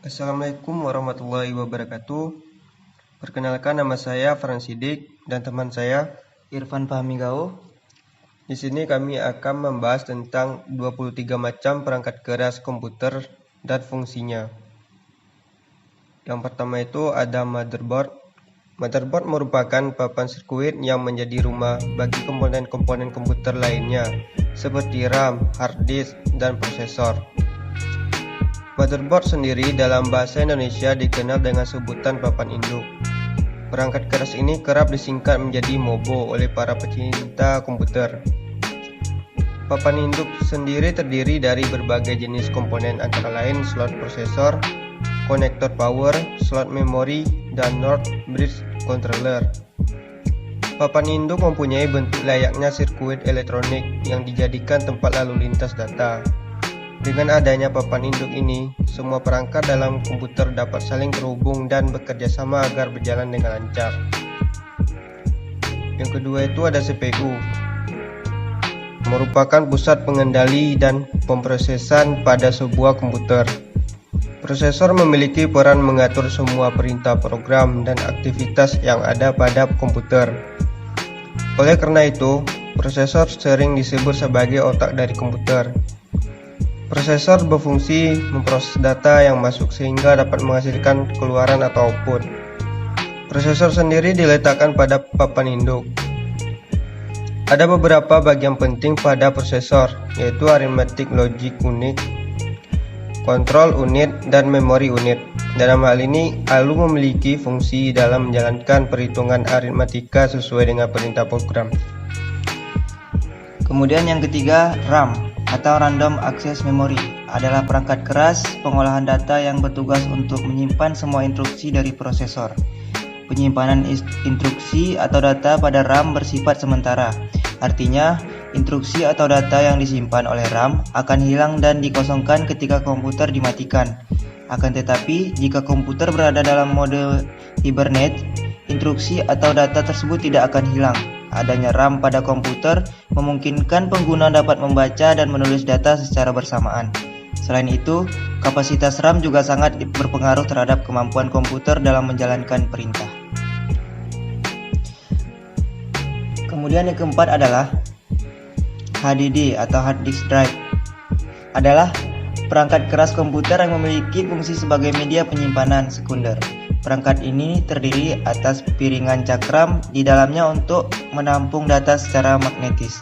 Assalamualaikum warahmatullahi wabarakatuh. Perkenalkan, nama saya Fransidik dan teman saya Irfan Fahmi Gao. Di sini kami akan membahas tentang 23 macam perangkat keras komputer dan fungsinya. Yang pertama itu ada motherboard. Motherboard merupakan papan sirkuit yang menjadi rumah bagi komponen-komponen komputer lainnya seperti RAM, hard disk, dan prosesor. Motherboard sendiri dalam bahasa Indonesia dikenal dengan sebutan papan induk. Perangkat keras ini kerap disingkat menjadi MOBO oleh para pecinta komputer. Papan induk sendiri terdiri dari berbagai jenis komponen antara lain slot prosesor, konektor power, slot memori, dan North Bridge controller. Papan induk mempunyai bentuk layaknya sirkuit elektronik yang dijadikan tempat lalu lintas data. Dengan adanya papan induk ini, semua perangkat dalam komputer dapat saling terhubung dan bekerja sama agar berjalan dengan lancar. Yang kedua itu ada CPU. Merupakan pusat pengendali dan pemrosesan pada sebuah komputer. Prosesor memiliki peran mengatur semua perintah program dan aktivitas yang ada pada komputer. Oleh karena itu, prosesor sering disebut sebagai otak dari komputer. Prosesor berfungsi memproses data yang masuk sehingga dapat menghasilkan keluaran atau output. Prosesor sendiri diletakkan pada papan induk. Ada beberapa bagian penting pada prosesor, yaitu arithmetic logic unit, control unit, dan memory unit. Dalam hal ini, ALU memiliki fungsi dalam menjalankan perhitungan aritmatika sesuai dengan perintah program. Kemudian yang ketiga, RAM atau Random Access Memory adalah perangkat keras pengolahan data yang bertugas untuk menyimpan semua instruksi dari prosesor. Penyimpanan instruksi atau data pada RAM bersifat sementara. Artinya, instruksi atau data yang disimpan oleh RAM akan hilang dan dikosongkan ketika komputer dimatikan. Akan tetapi, jika komputer berada dalam mode hibernate, instruksi atau data tersebut tidak akan hilang. Adanya RAM pada komputer memungkinkan pengguna dapat membaca dan menulis data secara bersamaan. Selain itu, kapasitas RAM juga sangat berpengaruh terhadap kemampuan komputer dalam menjalankan perintah. Kemudian yang keempat adalah HDD atau hard disk drive. Adalah perangkat keras komputer yang memiliki fungsi sebagai media penyimpanan sekunder. Perangkat ini terdiri atas piringan cakram di dalamnya untuk menampung data secara magnetis.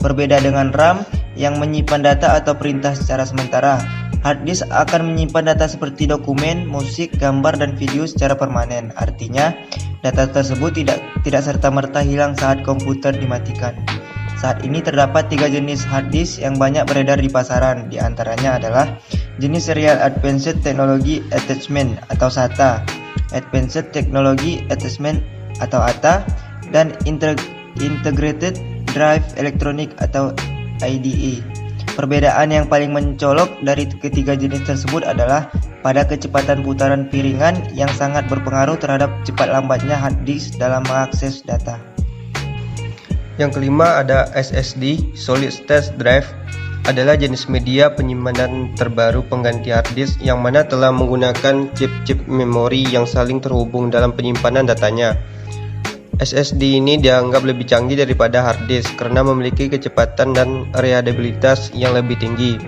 Berbeda dengan RAM yang menyimpan data atau perintah secara sementara, hard disk akan menyimpan data seperti dokumen, musik, gambar, dan video secara permanen. Artinya, data tersebut tidak serta-merta hilang saat komputer dimatikan. Saat ini terdapat 3 jenis hard disk yang banyak beredar di pasaran. Di antaranya adalah jenis Serial Advanced Technology Attachment atau SATA, Advanced Technology Attachment atau ATA, dan Integrated Drive Electronic atau IDE. Perbedaan yang paling mencolok dari ketiga jenis tersebut adalah pada kecepatan putaran piringan yang sangat berpengaruh terhadap cepat lambatnya hard disk dalam mengakses data. Yang kelima ada SSD, Solid State Drive, adalah jenis media penyimpanan terbaru pengganti hard disk yang mana telah menggunakan chip-chip memori yang saling terhubung dalam penyimpanan datanya. SSD ini dianggap lebih canggih daripada hard disk karena memiliki kecepatan dan reliabilitas yang lebih tinggi.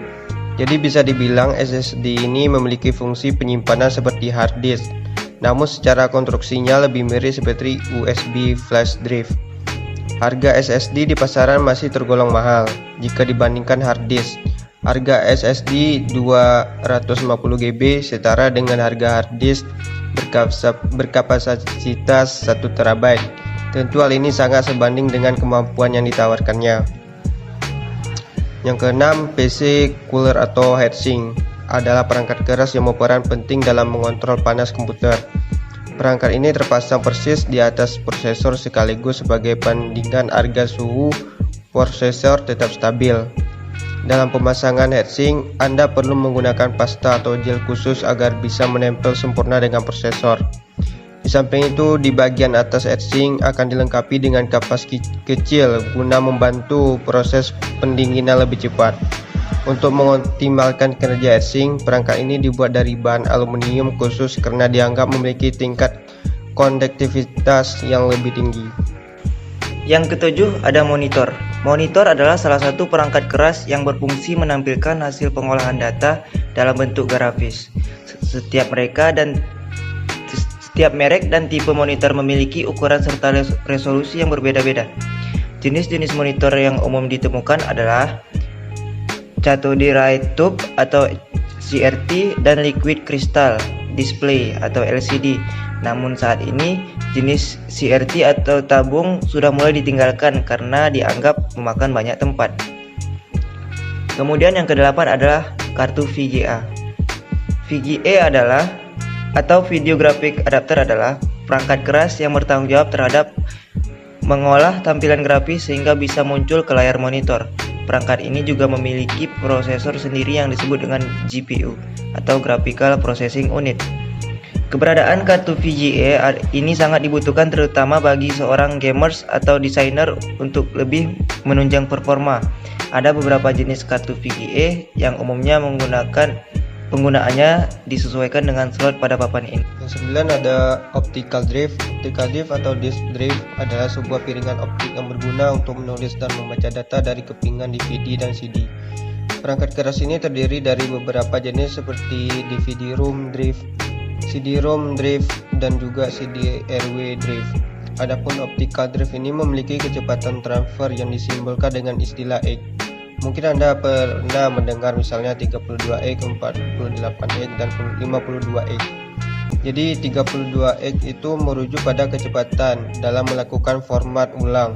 Jadi bisa dibilang SSD ini memiliki fungsi penyimpanan seperti hard disk, namun secara konstruksinya lebih mirip seperti USB flash drive. Harga SSD di pasaran masih tergolong mahal jika dibandingkan hard disk. Harga SSD 250GB setara dengan harga hard disk berkapasitas 1 TB. Tentu hal ini sangat sebanding dengan kemampuan yang ditawarkannya. Yang keenam, PC cooler atau heatsink adalah perangkat keras yang berperan penting dalam mengontrol panas komputer. Perangkat ini terpasang persis di atas prosesor sekaligus sebagai pendingin agar suhu prosesor tetap stabil. Dalam pemasangan heatsink, Anda perlu menggunakan pasta atau gel khusus agar bisa menempel sempurna dengan prosesor. Di samping itu, di bagian atas heatsink akan dilengkapi dengan kapas kecil guna membantu proses pendinginan lebih cepat. Untuk mengoptimalkan kinerja etching, perangkat ini dibuat dari bahan aluminium khusus karena dianggap memiliki tingkat konduktivitas yang lebih tinggi. Yang ketujuh ada monitor. Monitor adalah salah satu perangkat keras yang berfungsi menampilkan hasil pengolahan data dalam bentuk grafis. Setiap merek dan tipe monitor memiliki ukuran serta resolusi yang berbeda-beda. Jenis-jenis monitor yang umum ditemukan adalah cathode ray tube atau CRT dan liquid crystal display atau LCD. Namun saat ini jenis CRT atau tabung sudah mulai ditinggalkan karena dianggap memakan banyak tempat. Kemudian yang kedelapan adalah kartu VGA. VGA atau Video Graphic Adapter adalah perangkat keras yang bertanggung jawab terhadap mengolah tampilan grafis sehingga bisa muncul ke layar monitor. Perangkat ini juga memiliki prosesor sendiri yang disebut dengan GPU atau Graphical Processing Unit. Keberadaan kartu VGA ini sangat dibutuhkan terutama bagi seorang gamers atau desainer untuk lebih menunjang performa. Ada beberapa jenis kartu VGA yang umumnya penggunaannya disesuaikan dengan slot pada papan ini. Yang 9 ada optical drive. Optical drive atau disk drive adalah sebuah piringan optik yang berguna untuk menulis dan membaca data dari kepingan DVD dan CD. Perangkat keras ini terdiri dari beberapa jenis seperti DVD-ROM drive, CD-ROM drive, dan juga CD-RW drive. Adapun optical drive ini memiliki kecepatan transfer yang disimbolkan dengan istilah X. Mungkin Anda pernah mendengar misalnya 32X, 48X, dan 52X. Jadi 32X itu merujuk pada kecepatan dalam melakukan format ulang,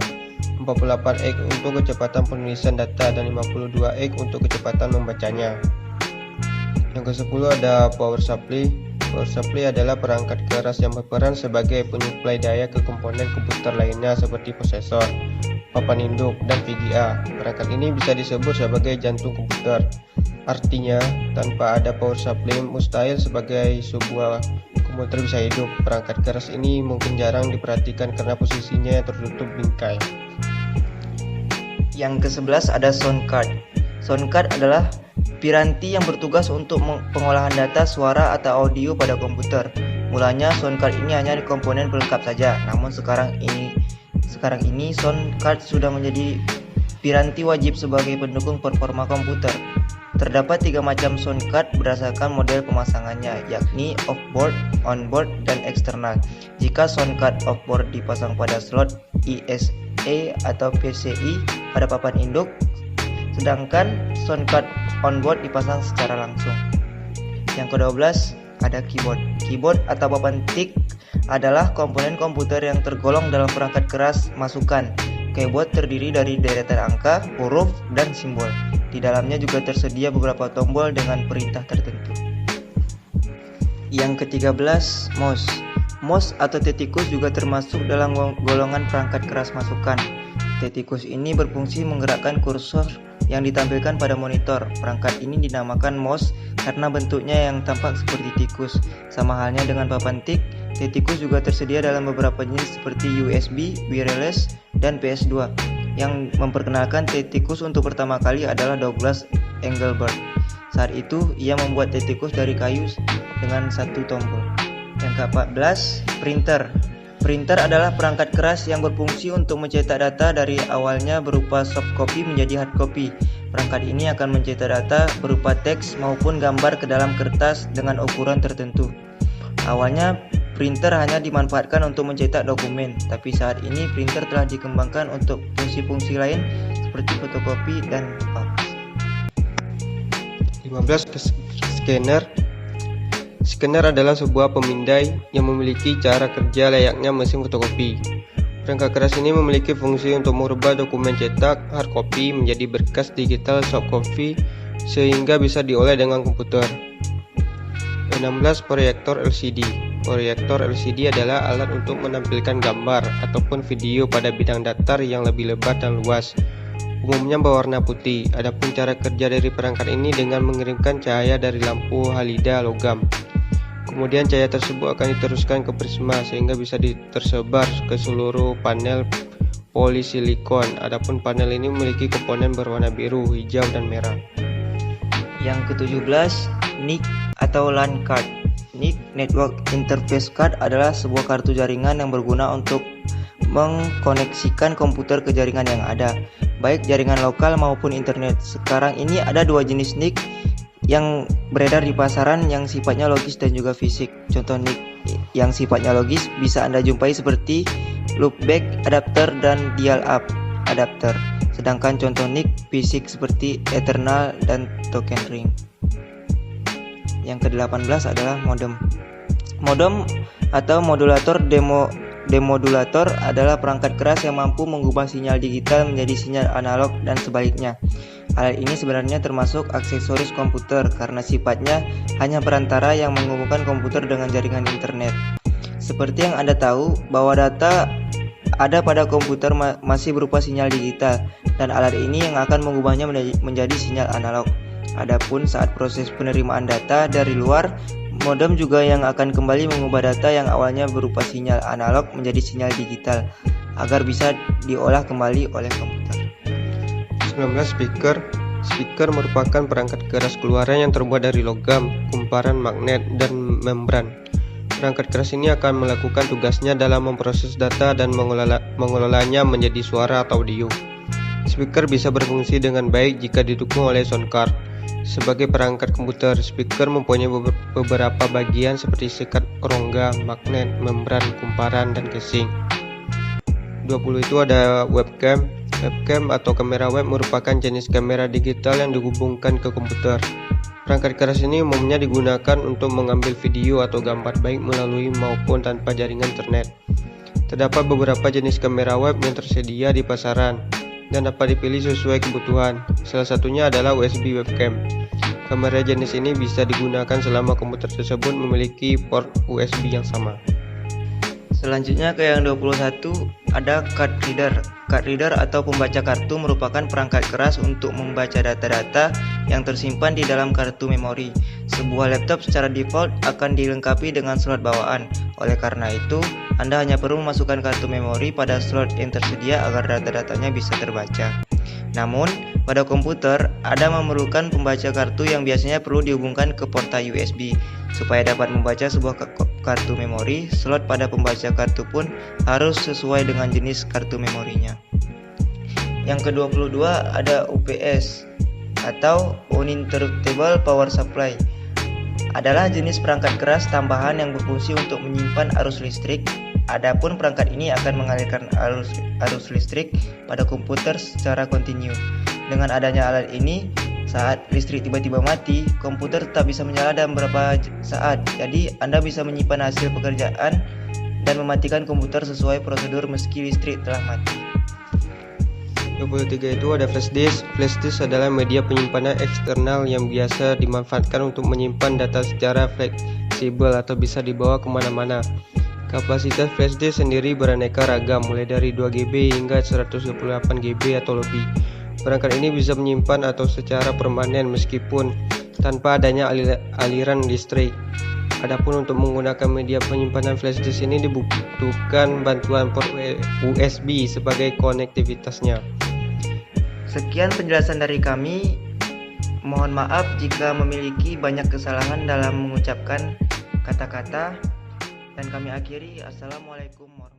48X untuk kecepatan penulisan data, dan 52X untuk kecepatan membacanya. Yang ke-10 ada power supply. Power supply adalah perangkat keras yang berperan sebagai penyuplai daya ke komponen komputer lainnya seperti prosesor, papan induk, dan VGA. Perangkat ini bisa disebut sebagai jantung komputer. Artinya, tanpa ada power supply mustahil sebagai sebuah komputer bisa hidup. Perangkat keras ini mungkin jarang diperhatikan karena posisinya tertutup bingkai. Yang ke-11 ada sound card. Sound card adalah piranti yang bertugas untuk pengolahan data suara atau audio pada komputer. Mulanya sound card ini hanya komponen pelengkap saja, namun sekarang ini sound card sudah menjadi piranti wajib sebagai pendukung performa komputer. Terdapat 3 macam sound card berdasarkan model pemasangannya, yakni off-board, on-board, dan eksternal. Jika sound card off-board dipasang pada slot ISA atau PCI pada papan induk, sedangkan sound card on-board dipasang secara langsung. Yang ke-12 ada keyboard. Keyboard atau papan tik adalah komponen komputer yang tergolong dalam perangkat keras masukan. Keyboard terdiri dari deretan angka, huruf, dan simbol. Di dalamnya juga tersedia beberapa tombol dengan perintah tertentu. Yang ke-13 mouse. Mouse atau tetikus juga termasuk dalam golongan perangkat keras masukan. Tetikus ini berfungsi menggerakkan kursor yang ditampilkan pada monitor. Perangkat ini dinamakan mouse karena bentuknya yang tampak seperti tikus. Sama halnya dengan papan tik, tetikus juga tersedia dalam beberapa jenis seperti USB, wireless, dan PS2. Yang memperkenalkan tetikus untuk pertama kali adalah Douglas Engelbart. Saat itu, ia membuat tetikus dari kayu dengan satu tombol. Yang ke-14, printer. Printer adalah perangkat keras yang berfungsi untuk mencetak data dari awalnya berupa soft copy menjadi hard copy. Perangkat ini akan mencetak data berupa teks maupun gambar ke dalam kertas dengan ukuran tertentu. Awalnya, printer hanya dimanfaatkan untuk mencetak dokumen, tapi saat ini printer telah dikembangkan untuk fungsi-fungsi lain seperti fotokopi dan fax. 15. Scanner. Scanner adalah sebuah pemindai yang memiliki cara kerja layaknya mesin fotokopi. Perangkat keras ini memiliki fungsi untuk merubah dokumen cetak hard copy menjadi berkas digital soft copy sehingga bisa diolah dengan komputer. 16. Proyektor LCD. Proyektor LCD adalah alat untuk menampilkan gambar ataupun video pada bidang datar yang lebih lebar dan luas, umumnya berwarna putih. Adapun cara kerja dari perangkat ini dengan mengirimkan cahaya dari lampu halida logam. Kemudian cahaya tersebut akan diteruskan ke prisma sehingga bisa tersebar ke seluruh panel polisilikon. Adapun panel ini memiliki komponen berwarna biru, hijau, dan merah. Yang ke-17, NIC atau LAN card. NIC Network Interface Card adalah sebuah kartu jaringan yang berguna untuk mengkoneksikan komputer ke jaringan yang ada, baik jaringan lokal maupun internet. Sekarang ini ada dua jenis NIC yang beredar di pasaran yang sifatnya logis dan juga fisik. Contoh NIC yang sifatnya logis bisa Anda jumpai seperti loopback adapter dan dial-up adapter. Sedangkan contoh NIC fisik seperti Ethernet dan token ring. Yang ke-18 adalah modem. Modem atau modulator demodulator adalah perangkat keras yang mampu mengubah sinyal digital menjadi sinyal analog dan sebaliknya. Alat ini sebenarnya termasuk aksesoris komputer karena sifatnya hanya perantara yang menghubungkan komputer dengan jaringan internet. Seperti yang Anda tahu bahwa data ada pada komputer masih berupa sinyal digital dan alat ini yang akan mengubahnya menjadi sinyal analog. Adapun saat proses penerimaan data dari luar, modem juga yang akan kembali mengubah data yang awalnya berupa sinyal analog menjadi sinyal digital agar bisa diolah kembali oleh komputer. 19. Speaker. Speaker merupakan perangkat keras keluaran yang terbuat dari logam, kumparan, magnet, dan membran. Perangkat keras ini akan melakukan tugasnya dalam memproses data dan mengelolanya menjadi suara atau audio. Speaker bisa berfungsi dengan baik jika didukung oleh sound card. Sebagai perangkat komputer, speaker mempunyai beberapa bagian seperti sekat rongga, magnet, membran, kumparan, dan casing. 20 itu ada webcam. Webcam atau kamera web merupakan jenis kamera digital yang dihubungkan ke komputer. Perangkat keras ini umumnya digunakan untuk mengambil video atau gambar baik melalui maupun tanpa jaringan internet. Terdapat beberapa jenis kamera web yang tersedia di pasaran dan dapat dipilih sesuai kebutuhan. Salah satunya adalah USB webcam. Kamera jenis ini bisa digunakan selama komputer tersebut memiliki port USB yang sama. Selanjutnya ke yang 21 ada card reader. Card reader atau pembaca kartu merupakan perangkat keras untuk membaca data-data yang tersimpan di dalam kartu memori. Sebuah laptop secara default akan dilengkapi dengan slot bawaan. Oleh karena itu, Anda hanya perlu memasukkan kartu memori pada slot yang tersedia agar data-datanya bisa terbaca. Namun, pada komputer, Anda memerlukan pembaca kartu yang biasanya perlu dihubungkan ke porta USB. Supaya dapat membaca sebuah kartu memori, slot pada pembaca kartu pun harus sesuai dengan jenis kartu memorinya. Yang ke-22 ada UPS atau Uninterruptible Power Supply. Adalah jenis perangkat keras tambahan yang berfungsi untuk menyimpan arus listrik. Adapun perangkat ini akan mengalirkan arus listrik pada komputer secara kontinu. Dengan adanya alat ini, saat listrik tiba-tiba mati, komputer tetap bisa menyala dalam beberapa saat. Jadi, Anda bisa menyimpan hasil pekerjaan dan mematikan komputer sesuai prosedur meski listrik telah mati. 23 itu ada flash disk. Flash disk adalah media penyimpanan eksternal yang biasa dimanfaatkan untuk menyimpan data secara fleksibel atau bisa dibawa kemana-mana. Kapasitas flash disk sendiri beraneka ragam, mulai dari 2GB hingga 128GB atau lebih. Perangkat ini bisa menyimpan atau secara permanen meskipun tanpa adanya aliran listrik. Adapun untuk menggunakan media penyimpanan flash disk ini dibutuhkan bantuan port USB sebagai konektivitasnya. Sekian penjelasan dari kami. Mohon maaf jika memiliki banyak kesalahan dalam mengucapkan kata-kata. Dan kami akhiri. Assalamualaikum warahmatullahi wabarakatuh.